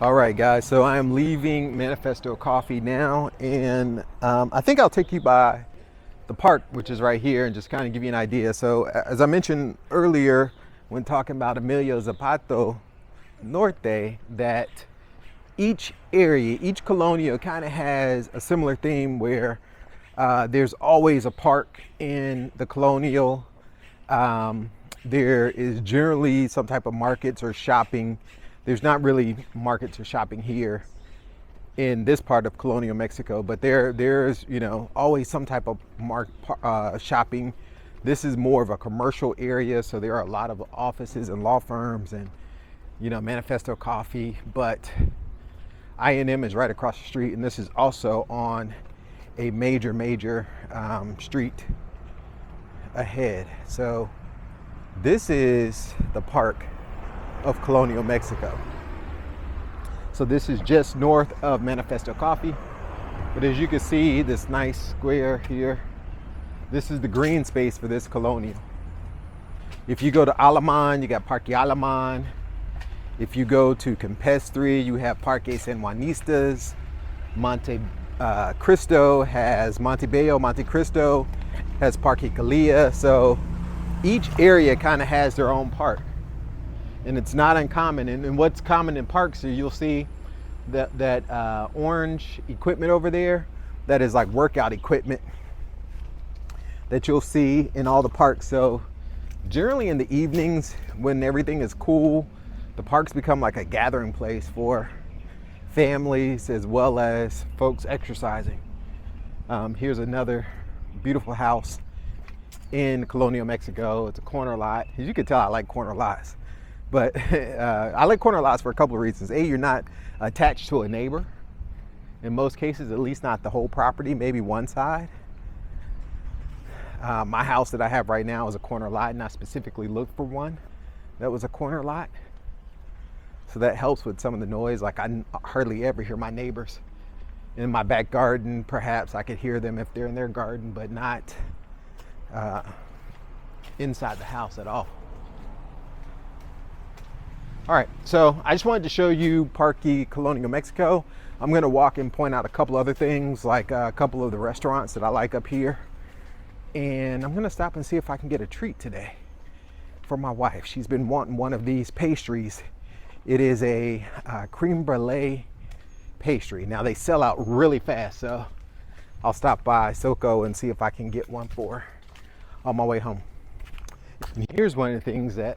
All right, guys, so I am leaving Manifesto Coffee now, and I think I'll take you by the park, which is right here, and just kind of give you an idea. So as I mentioned earlier when talking about Emilio Zapata Norte, that each area, each Colonial kind of has a similar theme where there's always a park in the Colonial. There is generally some type of markets or shopping. There's not really markets or shopping here in this part of Colonial Mexico, but there's always some type of shopping. This is more of a commercial area, so there are a lot of offices and law firms and Manifesto Coffee, but I&M is right across the street, and this is also on a major street ahead. So this is the park of Colonial Mexico. So this is just north of Manifesto Coffee, but as you can see, this nice square here, this is the green space for this Colonial. If you go to Alaman, you got Parque Alaman. If you go to Campestre, you have Parque San Juanistas. Monte Cristo has Montebello. Monte Cristo has Parque Calia. So each area kind of has their own park. And it's not uncommon. And what's common in parks is you'll see that orange equipment over there. That is like workout equipment that you'll see in all the parks. So generally in the evenings when everything is cool, the parks become like a gathering place for families as well as folks exercising. Here's another beautiful house in Colonial Mexico. It's a corner lot. As you can tell, I like corner lots. But I like corner lots for a couple of reasons. A, you're not attached to a neighbor. In most cases, at least not the whole property, maybe one side. My house that I have right now is a corner lot, and I specifically looked for one that was a corner lot. So that helps with some of the noise. Like I hardly ever hear my neighbors in my back garden. Perhaps I could hear them if they're in their garden, but not inside the house at all. All right, so I just wanted to show you Parque Colonial Mexico. I'm gonna walk and point out a couple other things, like a couple of the restaurants that I like up here. And I'm gonna stop and see if I can get a treat today for my wife. She's been wanting one of these pastries. It is a creme brulee pastry. Now they sell out really fast, so I'll stop by Soko and see if I can get one for her on my way home. And here's one of the things that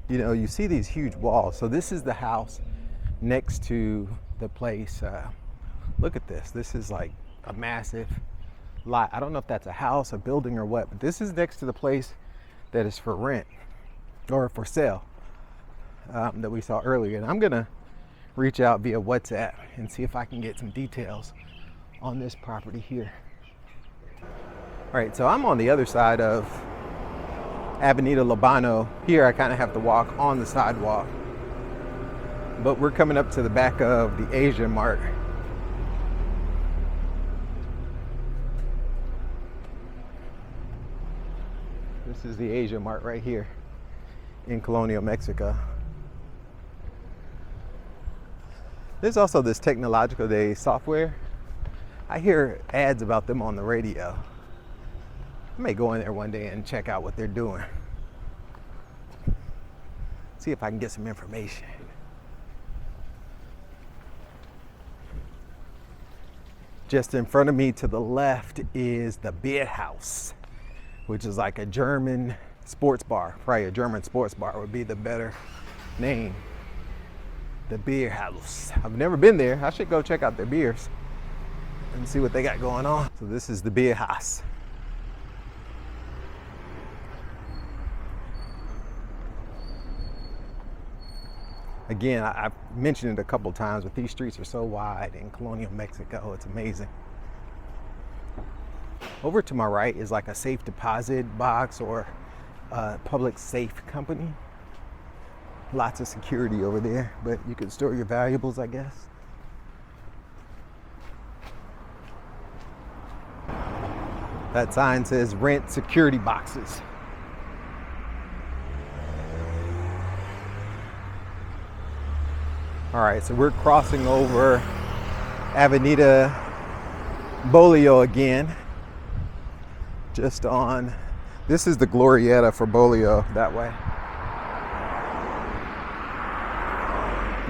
you see these huge walls. So this is the house next to the place. Look at this. This is like a massive lot. I don't know if that's a house, a building, or what, but this is next to the place that is for rent or for sale that we saw earlier. And I'm gonna reach out via WhatsApp and see if I can get some details on this property here. All right, so I'm on the other side of Avenida Lobano. Here I kind of have to walk on the sidewalk, but we're coming up to the back of the Asia Mart. This is the Asia Mart right here in Colonial Mexico. There's also this Technological Day software. I hear ads about them on the radio. I may go in there one day and check out what they're doing. See if I can get some information. Just in front of me to the left is the Beer House, which is like a German sports bar. Probably a German sports bar would be the better name. The Beer House. I've never been there. I should go check out their beers and see what they got going on. So this is the Beer House. Again, I've mentioned it a couple times, but these streets are so wide in Colonial Mexico. It's amazing. Over to my right is like a safe deposit box or a public safe company. Lots of security over there, but you can store your valuables, I guess. That sign says rent security boxes. All right, so we're crossing over Avenida Bolio again. Just on, this is the Glorieta for Bolio that way.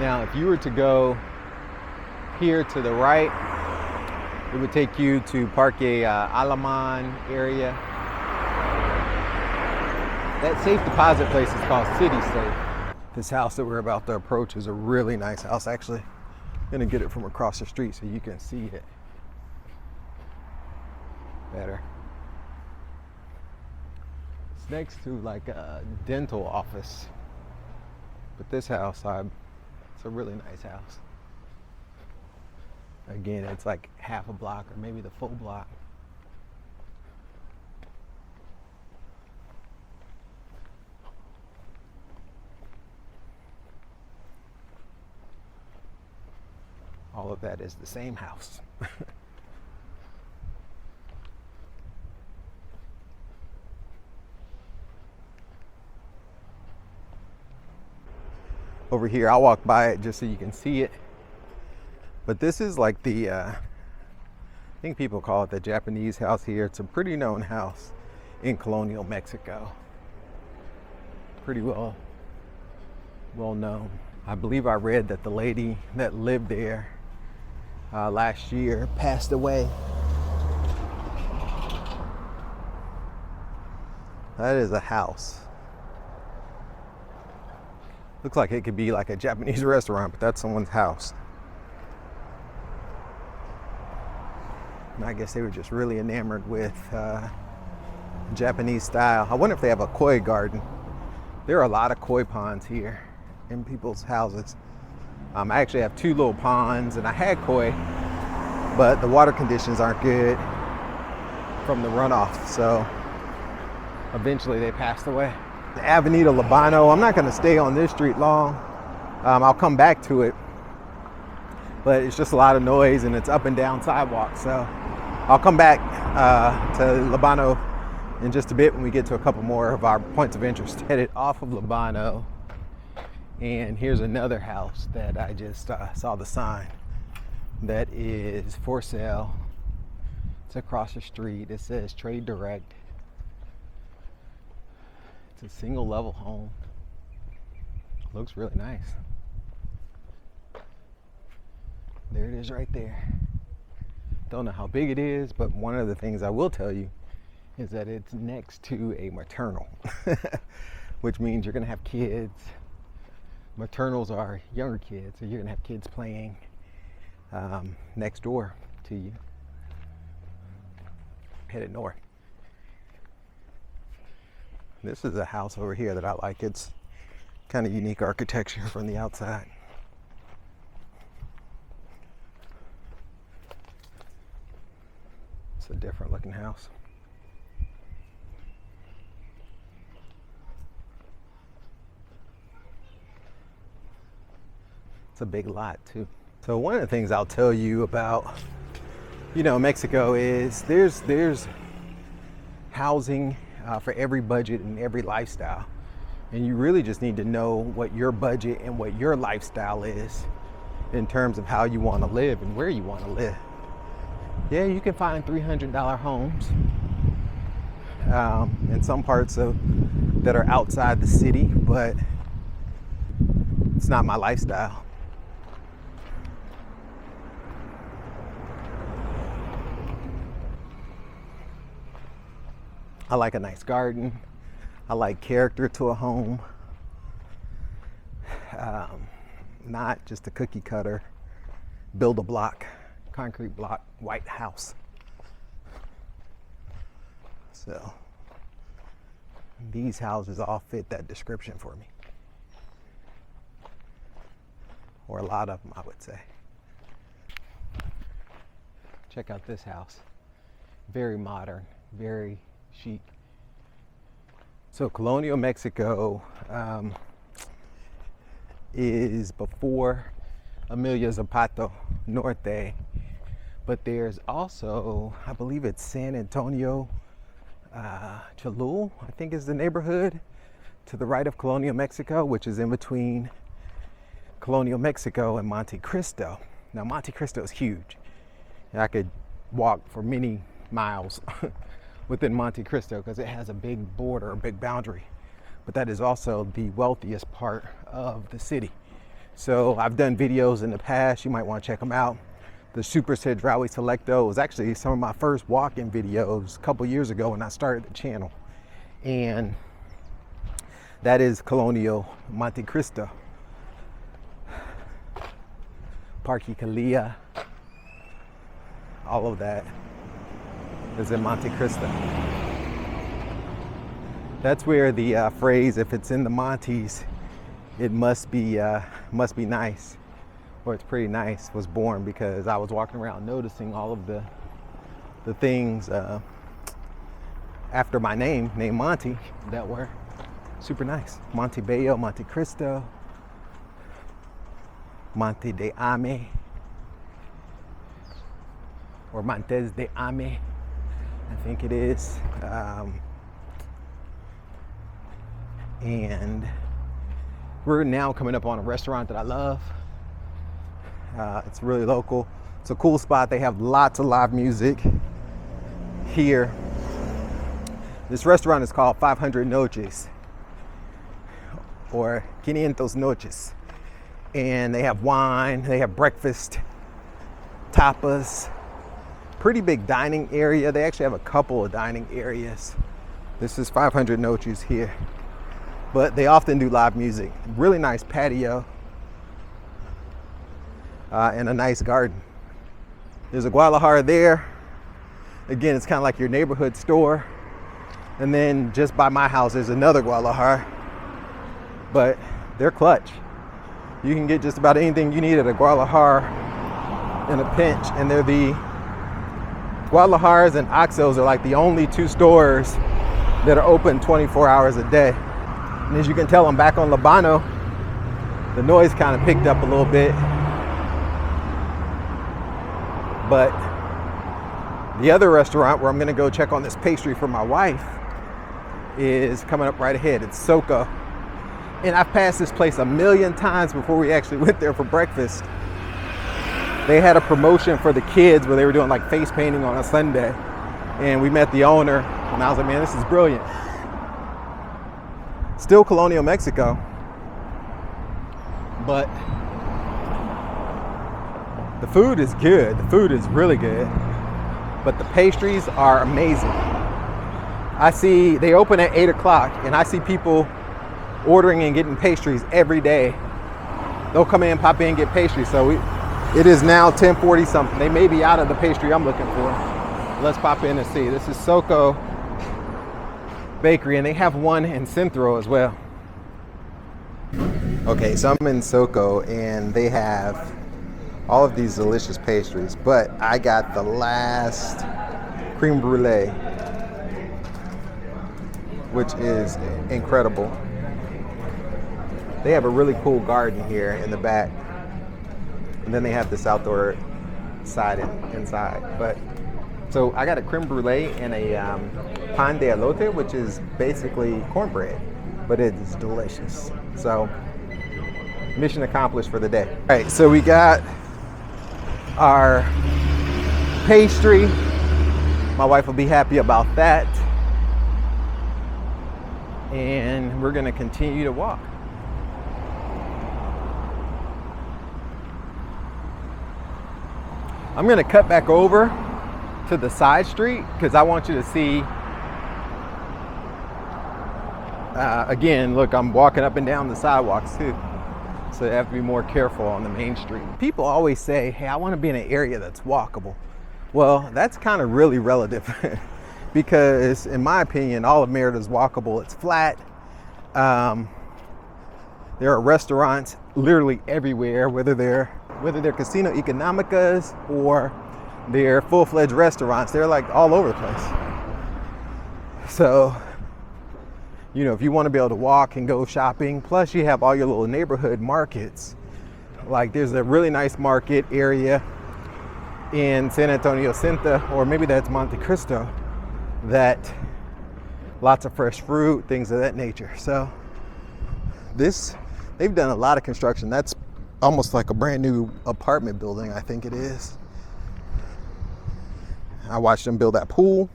Now, if you were to go here to the right, it would take you to Parque Alaman area. That safe deposit place is called City Safe. This house that we're about to approach is a really nice house. Actually, I'm gonna get it from across the street so you can see it better. It's next to like a dental office. But this house, it's a really nice house. Again, it's like half a block or maybe the full block. All of that is the same house. Over here, I'll walk by it just so you can see it. But this is like the, I think people call it the Japanese house here. It's a pretty known house in Colonial, Mexico. Pretty well known. I believe I read that the lady that lived there last year passed away. That is a house. Looks like it could be like a Japanese restaurant, but that's someone's house. And I guess they were just really enamored with Japanese style. I wonder if they have a koi garden. There are a lot of koi ponds here in people's houses. I actually have 2 little ponds, and I had koi, but the water conditions aren't good from the runoff, so eventually they passed away. The Avenida Libano, I'm not going to stay on this street long. I'll come back to it, but it's just a lot of noise and it's up and down sidewalks, so I'll come back to Libano in just a bit when we get to a couple more of our points of interest. Headed off of Libano. And here's another house that I just saw the sign that is for sale. It's across the street. It says Trade Direct. It's a single level home. Looks really nice. There it is right there. Don't know how big it is, but one of the things I will tell you is that it's next to a maternal, which means you're gonna have kids. Maternals are younger kids, so you're gonna have kids playing next door to you. Headed north. This is a house over here that I like. It's kind of unique architecture from the outside. It's a different looking house. It's a big lot too. So one of the things I'll tell you about, Mexico is there's housing for every budget and every lifestyle. And you really just need to know what your budget and what your lifestyle is in terms of how you want to live and where you want to live. Yeah, you can find $300 homes in some parts that are outside the city, but it's not my lifestyle. I like a nice garden. I like character to a home. Not just a cookie cutter, build a block, concrete block, white house. So these houses all fit that description for me. Or a lot of them, I would say. Check out this house. Very modern, very chic. So Colonial, Mexico is before Emilia Zapata Norte, but there's also, I believe it's San Antonio Cholul, I think is the neighborhood to the right of Colonial, Mexico, which is in between Colonial Mexico and Monte Cristo. Now Monte Cristo is huge. I could walk for many miles within Monte Cristo because it has a big border, a big boundary. But that is also the wealthiest part of the city. So I've done videos in the past, you might want to check them out. The Super Cedraui Selecto was actually some of my first walk-in videos a couple years ago when I started the channel. And that is Colonial Monte Cristo. Parque Calia, all of that is in Monte Cristo. That's where the phrase, if it's in the Montes, it must be nice, or it's pretty nice, was born, because I was walking around noticing all of the things after my name, named Monte, that were super nice. Monte Bello, Monte Cristo, Monte de Ame, or Montes de Ame, I think it is. And we're now coming up on a restaurant that I love. It's really local. It's a cool spot. They have lots of live music here. This restaurant is called 500 Noches, or 500 Noches. And they have wine, they have breakfast, tapas, pretty big dining area. They actually have a couple of dining areas. This is 500 Noches here. But they often do live music. Really nice patio and a nice garden. There's a Guadalajara there. Again, it's kind of like your neighborhood store. And then just by my house, there's another Guadalajara. But they're clutch. You can get just about anything you need at a Guadalajara in a pinch. And they're the Guadalajaras and Oxxos are like the only two stores that are open 24 hours a day. And as you can tell, I'm back on Labano. The noise kind of picked up a little bit. But the other restaurant where I'm gonna go check on this pastry for my wife is coming up right ahead. It's Soco. And I've passed this place a million times before we actually went there for breakfast. They had a promotion for the kids where they were doing like face painting on a Sunday. And we met the owner and I was like, man, this is brilliant. Still Colonial Mexico, but the food is good. The food is really good, but the pastries are amazing. I see they open at 8 o'clock and I see people ordering and getting pastries every day. They'll come in, pop in, get pastries. So it is now 10:40 something. They may be out of the pastry I'm looking for. Let's pop in and see. This is Soco Bakery, and they have one in Centro as well. Okay, so I'm in Soco and they have all of these delicious pastries, but I got the last creme brulee, which is incredible. They have a really cool garden here in the back, and then they have this outdoor side inside. But so I got a creme brulee and a pan de elote, which is basically cornbread, but it is delicious. So mission accomplished for the day. All right, so we got our pastry. My wife will be happy about that. And we're gonna continue to walk. I'm gonna cut back over to the side street because I want you to see, again, look, I'm walking up and down the sidewalks too. So you have to be more careful on the main street. People always say, hey, I want to be in an area that's walkable. Well, that's kind of really relative because in my opinion, all of Merida is walkable. It's flat. There are restaurants literally everywhere, whether they're casino economicas or they're full-fledged restaurants. They're like all over the place. So, you know, if you want to be able to walk and go shopping, plus you have all your little neighborhood markets. Like there's a really nice market area in San Antonio Centro, or maybe that's Monte Cristo, that lots of fresh fruit, things of that nature. So they've done a lot of construction. That's almost like a brand new apartment building, I think it is. I watched them build that pool.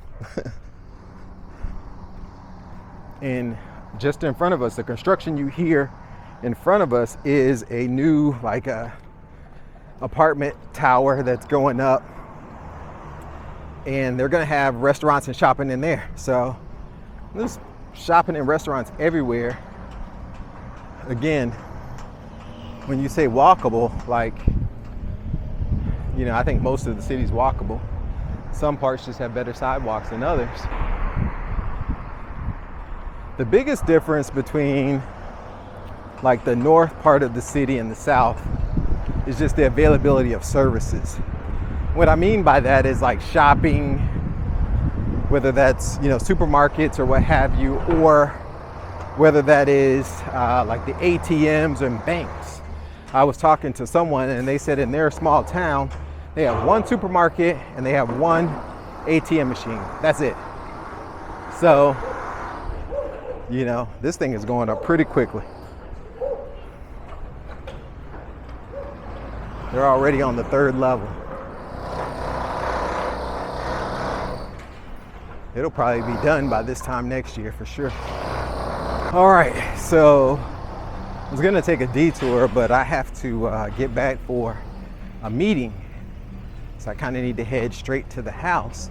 And just in front of us, the construction you hear in front of us is a new like a apartment tower that's going up, and they're gonna have restaurants and shopping in there. So there's shopping and restaurants everywhere. Again, when you say walkable, like, you know, I think most of the city's walkable. Some parts just have better sidewalks than others. The biggest difference between like the north part of the city and the south is just the availability of services. What I mean by that is like shopping, whether that's, you know, supermarkets or what have you, or whether that is like the ATMs and banks. I was talking to someone and they said in their small town, they have one supermarket and they have one ATM machine. That's it. So, you know, this thing is going up pretty quickly. They're already on the 3rd level. It'll probably be done by this time next year for sure. All right, so I was gonna take a detour, but I have to get back for a meeting. So I kind of need to head straight to the house.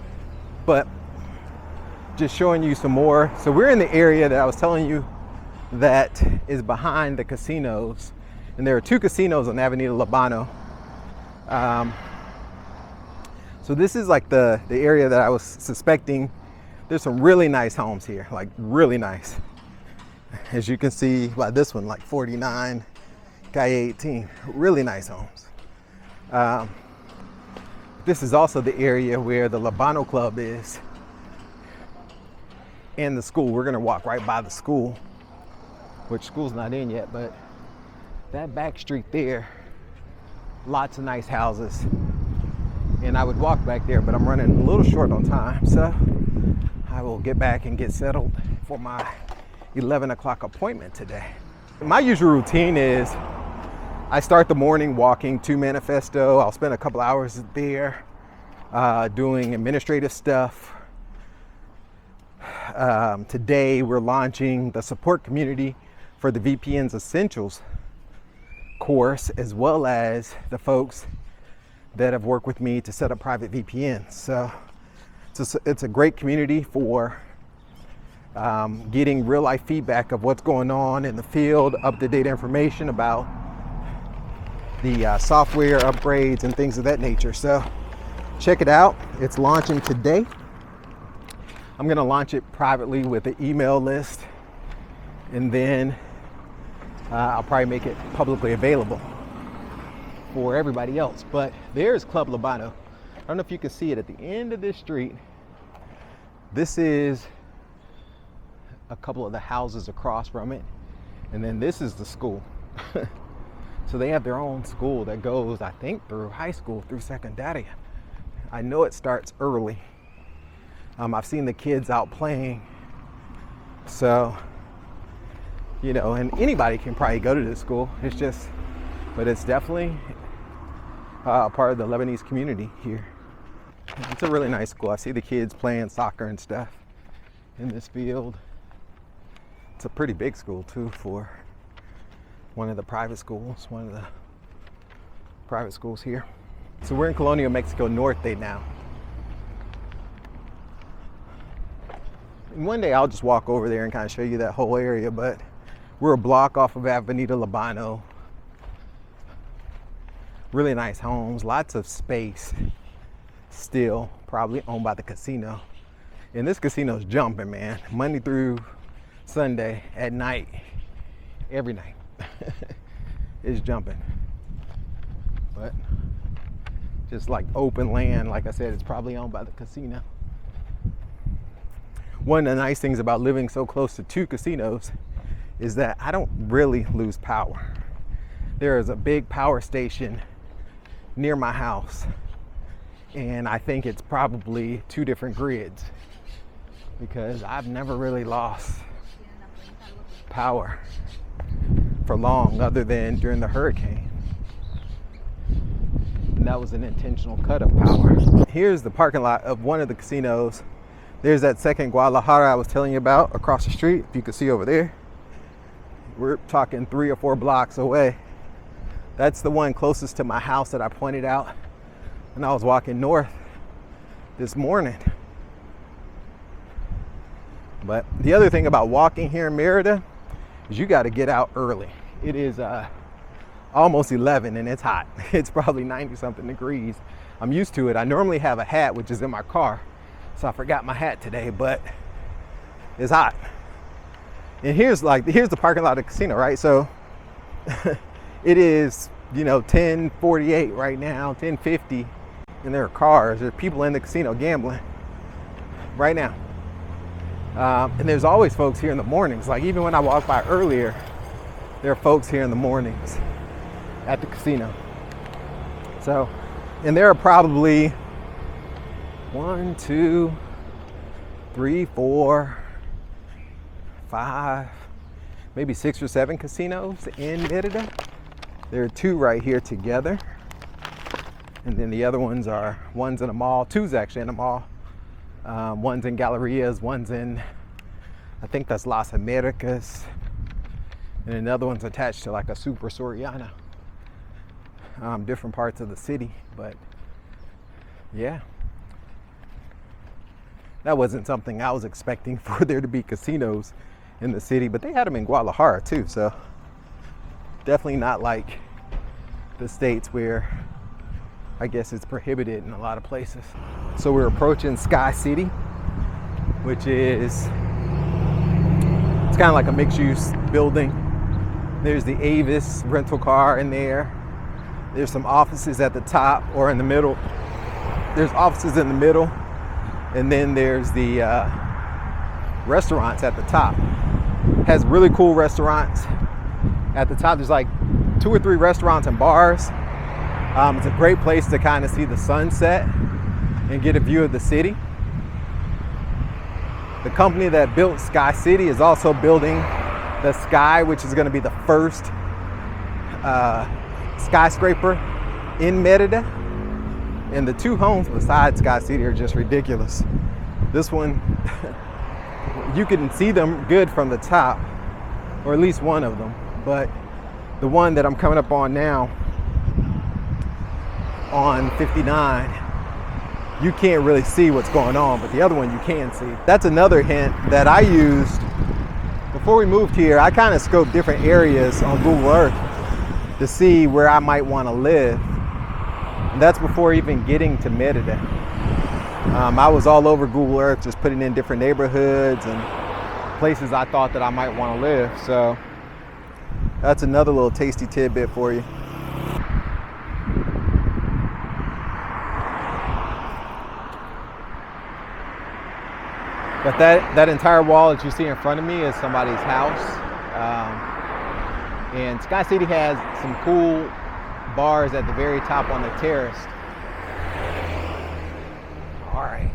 But just showing you some more. So we're in the area that I was telling you that is behind the casinos. And there are 2 casinos on Avenida Labano. So this is like the area that I was suspecting. There's some really nice homes here, like really nice. As you can see by this one, like 49, Calle 18, really nice homes. This is also the area where the Labano Club is and the school. We're gonna walk right by the school, which school's not in yet, but that back street there, lots of nice houses. And I would walk back there, but I'm running a little short on time. So I will get back and get settled for my 11 o'clock appointment today. My usual routine is I start the morning walking to Manifesto. I'll spend a couple hours there doing administrative stuff. Today we're launching the support community for the VPN's Essentials course, as well as the folks that have worked with me to set up private VPNs. So it's a great community for getting real life feedback of what's going on in the field, up-to-date information about the software upgrades and things of that nature. So check it out. It's launching today. I'm gonna launch it privately with an email list, and then I'll probably make it publicly available for everybody else. But there's Club Labano. I don't know if you can see it at the end of this street. This is a couple of the houses across from it, and then this is the school. So they have their own school that goes, I think, through high school, through secundaria. I know it starts early. I've seen the kids out playing. So, you know, and anybody can probably go to this school. It's just, but it's definitely a part of the Lebanese community here. It's a really nice school. I see the kids playing soccer and stuff in this field. It's a pretty big school too for one of the private schools, here. So we're in Colonia, Mexico Norte now. And one day I'll just walk over there and kind of show you that whole area, but we're a block off of Avenida Labano. Really nice homes, lots of space, still probably owned by the casino. And this casino's jumping, man. Monday through Sunday at night, every night. It's jumping. But just like open land, like I said, it's probably owned by the casino. One of the nice things about living so close to 2 casinos is that I don't really lose power. There is a big power station near my house, and I think it's probably 2 different grids, because I've never really lost power for long, other than during the hurricane. and that was an intentional cut of power. Here's the parking lot of one of the casinos. There's that second Guadalajara I was telling you about across the street, if you can see over there. We're talking 3 or 4 blocks away. That's the one closest to my house that I pointed out when I was walking north this morning. But the other thing about walking here in Merida is you got to get out early. It is almost 11 and it's hot. It's probably 90 something degrees. I'm used to it. I normally have a hat which is in my car, so I forgot my hat today, but it's hot. And here's the parking lot of the casino, right? So it is, 10:48 right now, 10:50, and there are cars. There are people in the casino gambling right now. And there's always folks here in the mornings. Like even when I walked by earlier, there are folks here in the mornings at the casino. So, and there are probably 1, 2, 3, 4, 5, maybe 6 or 7 casinos in Merida. There are 2 right here together. And then the other ones are, one's in a mall, 2's actually in a mall. One's in Gallerias, one's in, I think that's Las Americas. And another one's attached to like a Super Soriana. Different parts of the city, but yeah. That wasn't something I was expecting, for there to be casinos in the city, but they had them in Guadalajara too, so definitely not like the States where I guess it's prohibited in a lot of places. So we're approaching Sky City, which is, it's kind of like a mixed-use building. There's the Avis rental car in there. There's some offices at the top or in the middle. There's offices in the middle, and then there's the restaurants at the top. Has really cool restaurants at the top. There's like 2 or 3 restaurants and bars. It's a great place to kind of see the sunset and get a view of the city. The company that built Sky City is also building the Sky, which is going to be the first skyscraper in Merida. And the 2 homes beside Sky City are just ridiculous. This one, you can see them good from the top, or at least one of them. But the one that I'm coming up on now, on 59, you can't really see what's going on, but the other one you can see. That's another hint that I used before we moved here. I kind of scoped different areas on Google Earth to see where I might want to live. And that's before even getting to Merida. I was all over Google Earth, just putting in different neighborhoods and places I thought that I might want to live. So that's another little tasty tidbit for you. But that entire wall that you see in front of me is somebody's house. And Sky City has some cool bars at the very top on the terrace. All right.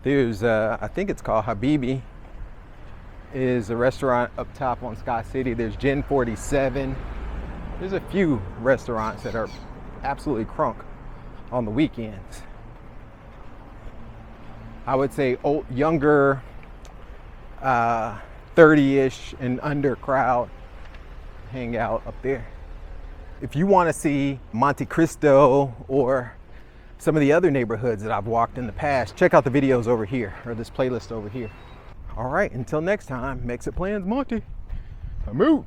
There's, I think it's called Habibi, is a restaurant up top on Sky City. There's Gen 47. There's a few restaurants that are absolutely crunk on the weekends. I would say younger, 30-ish and under crowd hang out up there. If you want to see Monte Cristo or some of the other neighborhoods that I've walked in the past, check out the videos over here, or this playlist over here. All right, until next time, MexitPlans Monty. I'm out.